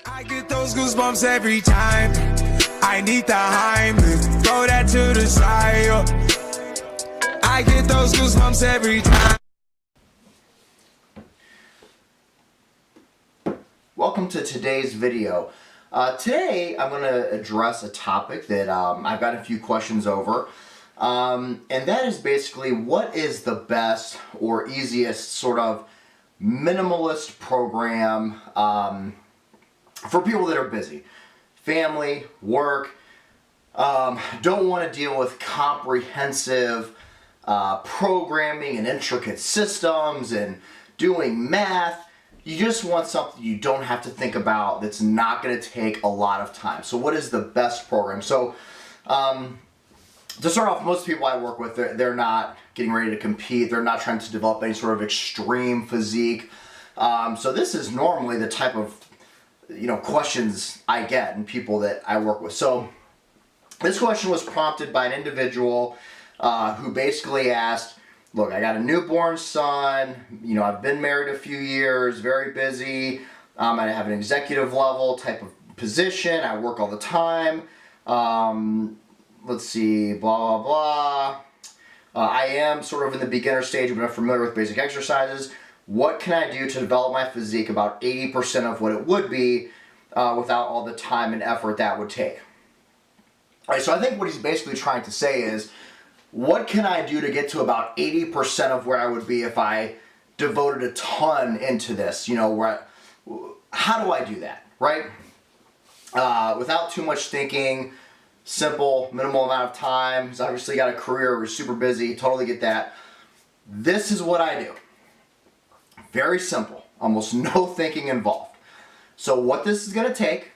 I get those goosebumps every time. I need the Heimlich, throw that to the side. I get those goosebumps every time. Welcome to today's video. Today I'm going to address a topic that I've got a few questions over. And that is basically, what is the best or easiest sort of minimalist program for people that are busy? Family, work, don't want to deal with comprehensive programming and intricate systems and doing math. You just want something you don't have to think about, that's not going to take a lot of time. So what is the best program? So to start off, most people I work with, they're not getting ready to compete. They're not trying to develop any sort of extreme physique. So this is normally the type of questions I get and people that I work with. So this question was prompted by an individual who basically asked, look, I got a newborn son, I've been married a few years, very busy, I have an executive level type of position, I work all the time, let's see, blah, blah, blah. I am sort of in the beginner stage, but I'm familiar with basic exercises. What can I do to develop my physique about 80% of what it would be without all the time and effort that would take? All right, so I think what he's basically trying to say is, what can I do to get to about 80% of where I would be if I devoted a ton into this? How do I do that, right? Without too much thinking, simple, minimal amount of time. He's obviously got a career, we're super busy, totally get that. This is what I do. Very simple, almost no thinking involved. So what this is going to take,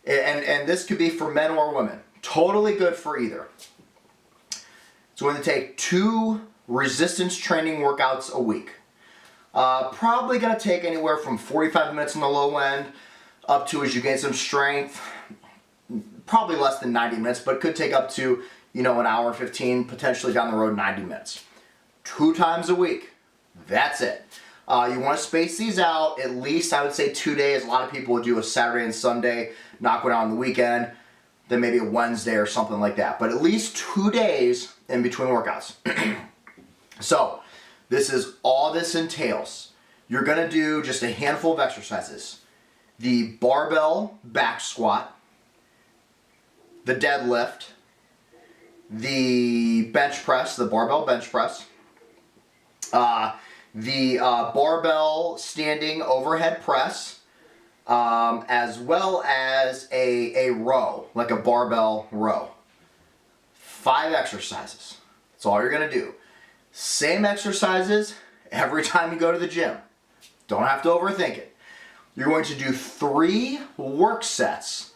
and this could be for men or women, totally good for either. It's going to take 2 resistance training workouts a week. Probably going to take anywhere from 45 minutes on the low end up to, as you gain some strength, probably less than 90 minutes, but could take up to, an hour 15, potentially down the road 90 minutes. 2 times a week. That's it. You want to space these out at least, I would say, 2 days. A lot of people would do a Saturday and Sunday, knock one out on the weekend, then maybe a Wednesday or something like that. But at least 2 days in between workouts. So this is all this entails. You're going to do just a handful of exercises. The barbell back squat, the deadlift, the bench press, the barbell bench press, the barbell standing overhead press, as well as a row, like a barbell row. 5 exercises. That's all you're going to do. Same exercises every time you go to the gym. Don't have to overthink it. You're going to do 3 work sets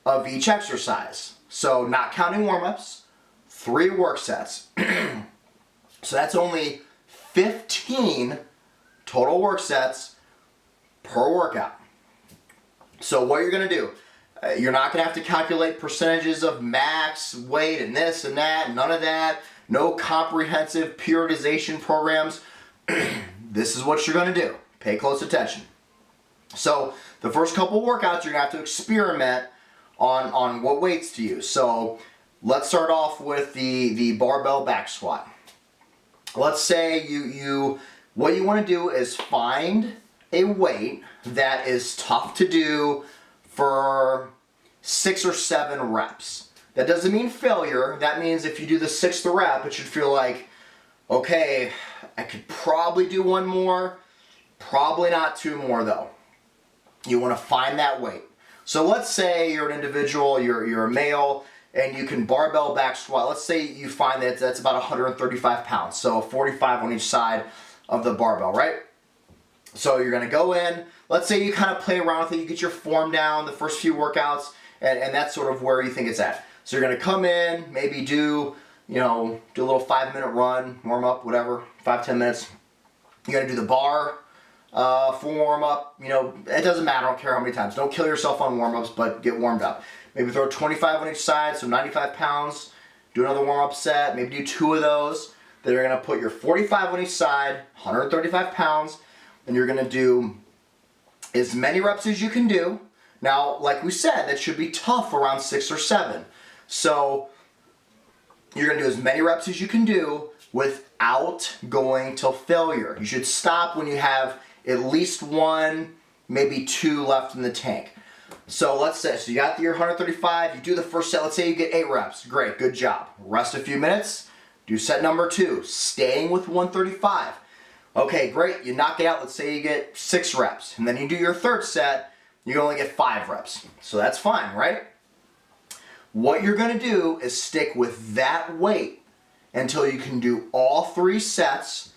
of each exercise. So not counting warm-ups, 3 work sets. So that's only 15 total work sets per workout. So what you're going to do, you're not going to have to calculate percentages of max weight and this and that, none of that. No comprehensive periodization programs. This is what you're going to do. Pay close attention. So the first couple workouts, you're going to have to experiment on what weights to use. So let's start off with the barbell back squat. Let's say what you want to do is find a weight that is tough to do for 6 or 7 reps. That doesn't mean failure. That means if you do the 6th rep, it should feel like, okay, I could probably do 1 more, probably not 2 more though. You want to find that weight. So let's say you're an individual, you're a male, and you can barbell back squat. Let's say you find that that's about 135 pounds, so 45 on each side of the barbell, right? So you're going to go in, let's say you kind of play around with it, you get your form down the first few workouts, and that's sort of where you think it's at. So you're going to come in, maybe do a little 5-minute run, warm up, whatever, 5-10 minutes. You're going to do the bar for warm up. It doesn't matter, I don't care how many times. Don't kill yourself on warm ups, but get warmed up. Maybe throw 25 on each side, so 95 pounds. Do another warm up set, maybe do 2 of those. Then you're going to put your 45 on each side, 135 pounds, and you're going to do as many reps as you can do Now, like we said, that should be tough around 6 or 7. So you're gonna do as many reps as you can do without going till failure. You should stop when you have at least 1, maybe 2 left in the tank. So let's say, so you got your 135, you do the first set, let's say you get 8 reps. Great, good job. Rest a few minutes, do set number 2, staying with 135. Okay, great, you knock it out, let's say you get 6 reps. And then you do your third set, you only get 5 reps. So that's fine, right? What you're gonna do is stick with that weight until you can do all 3 sets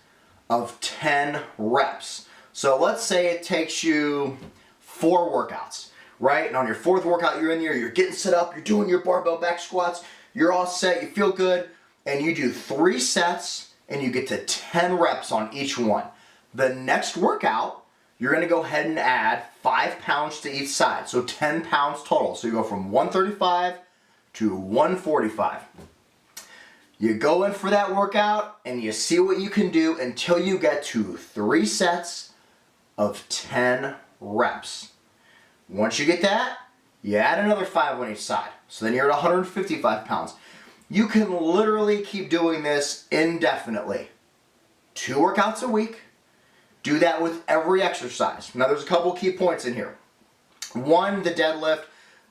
of 10 reps. So let's say it takes you 4 workouts, right? And on your 4th workout, you're in there, you're getting set up, you're doing your barbell back squats, you're all set, you feel good, and you do 3 sets and you get to 10 reps on each one. The next workout, you're gonna go ahead and add 5 pounds to each side, so 10 pounds total. So you go from 135 to 145. You go in for that workout and you see what you can do until you get to 3 sets of 10 reps. Once you get that, you add another 5 on each side. So then you're at 155 pounds. You can literally keep doing this indefinitely. 2 workouts a week. Do that with every exercise. Now there's a couple key points in here. 1, the deadlift,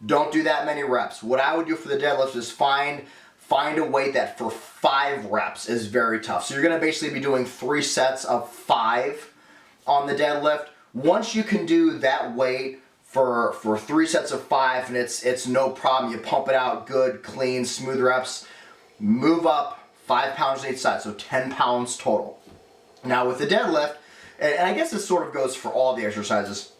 don't do that many reps. What I would do for the deadlift is find a weight that for 5 reps is very tough. So you're gonna basically be doing 3 sets of 5 on the deadlift. Once you can do that weight for 3 sets of 5 and it's no problem, you pump it out good, clean, smooth reps, move up 5 pounds on each side, so 10 pounds total. Now with the deadlift, and I guess this sort of goes for all the exercises,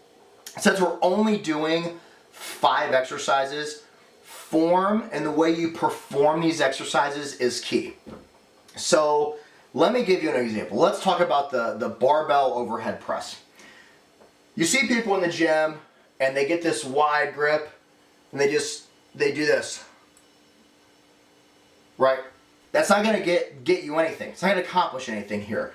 since we're only doing 5 exercises, form and the way you perform these exercises is key. So let me give you an example. Let's talk about the barbell overhead press. You see people in the gym and they get this wide grip and they do this, right? That's not gonna get you anything. It's not gonna accomplish anything here.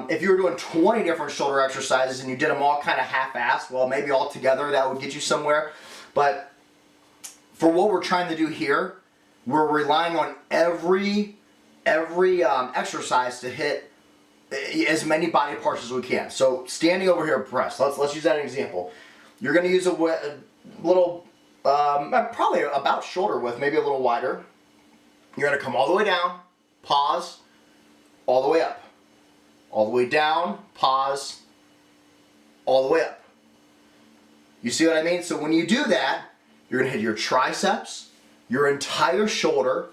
If you were doing 20 different shoulder exercises and you did them all kind of half-assed, well, maybe all together that would get you somewhere. But for what we're trying to do here, we're relying on every exercise to hit as many body parts as we can. So standing over here press, let's use that as an example. You're going to use a little, probably about shoulder width, maybe a little wider. You're going to come all the way down, pause, all the way up. All the way down, pause, all the way up. You see what I mean? So when you do that, you're gonna hit your triceps, your entire shoulder,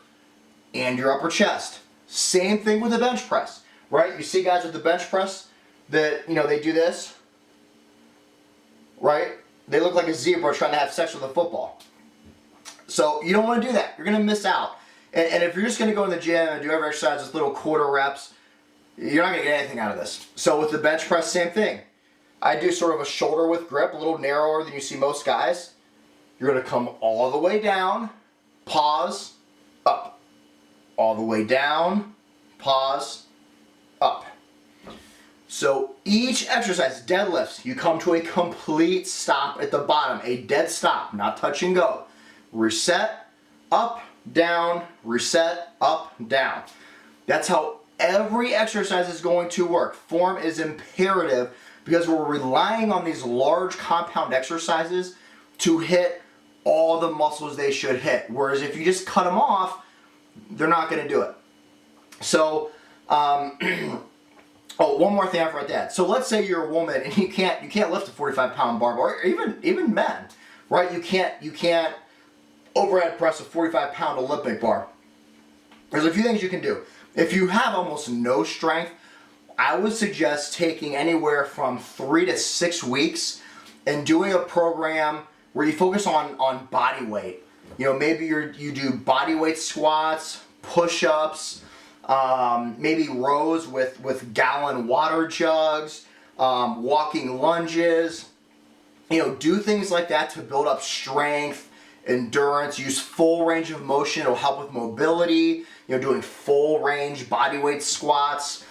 and your upper chest. Same thing with the bench press, right? You see guys with the bench press that, they do this, right? They look like a zebra trying to have sex with a football. So you don't wanna do that. You're gonna miss out. And if you're just gonna go in the gym and do every exercise with little quarter reps, you're not gonna get anything out of this. So with the bench press, same thing. I do sort of a shoulder width grip, a little narrower than you see most guys. You're gonna come all the way down, pause, up. All the way down, pause, up. So each exercise, deadlifts, you come to a complete stop at the bottom, a dead stop, not touch and go. Reset, up, down, reset, up, down. That's how every exercise is going to work. Form is imperative because we're relying on these large compound exercises to hit all the muscles they should hit. Whereas if you just cut them off, they're not going to do it. So, oh, one more thing I forgot to add. So let's say you're a woman and you can't lift a 45-pound barbell, or even men, right? You can't overhead press a 45-pound Olympic bar. There's a few things you can do. If you have almost no strength, I would suggest taking anywhere from 3 to 6 weeks and doing a program where you focus on body weight. Maybe you do body weight squats, push-ups, maybe rows with gallon water jugs, walking lunges. Do things like that to build up strength, endurance. Use full range of motion. It'll help with mobility. Doing full range body weight squats,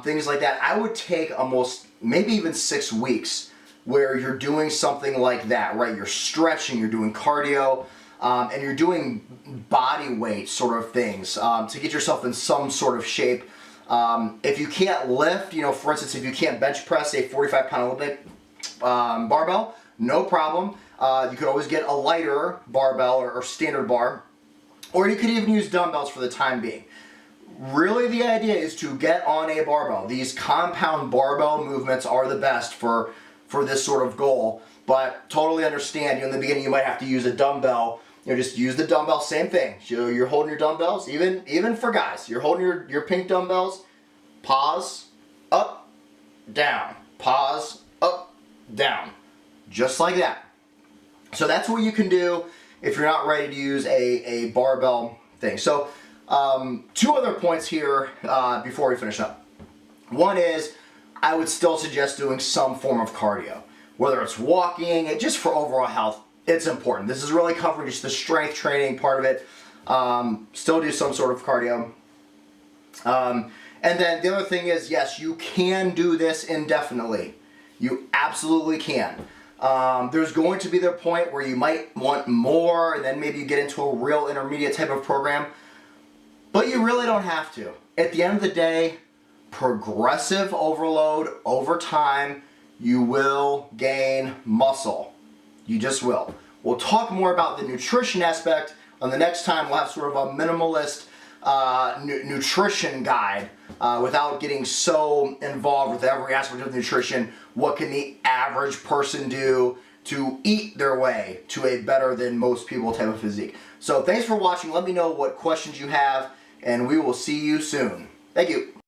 things like that. I would take almost maybe even 6 weeks where you're doing something like that, right? You're stretching, you're doing cardio, and you're doing body weight sort of things to get yourself in some sort of shape. If you can't lift, you know, for instance, if you can't bench press a 45-pound Olympic barbell, no problem. You could always get a lighter barbell or standard bar, or you could even use dumbbells for the time being. Really, the idea is to get on a barbell. These compound barbell movements are the best for this sort of goal, but totally understand, you know, in the beginning you might have to use a dumbbell. You know, just use the dumbbell, same thing. You're holding your dumbbells, even for guys, you're holding your pink dumbbells, pause, up, down, pause, up, down, just like that. So that's what you can do if you're not ready to use a barbell thing. So two other points here before we finish up. One is, I would still suggest doing some form of cardio, whether it's walking, just for overall health. It's important. This is really covering just the strength training part of it. Still do some sort of cardio. And then the other thing is, yes, you can do this indefinitely. You absolutely can. There's going to be the point where you might want more, and then maybe you get into a real intermediate type of program, but you really don't have to. At the end of the day, progressive overload over time, you will gain muscle. You just will. We'll talk more about the nutrition aspect on the next time. We'll have sort of a minimalist nutrition guide without getting so involved with every aspect of nutrition. What can the average person do to eat their way to a better than most people type of physique? So thanks for watching. Let me know what questions you have, and we will see you soon. Thank you.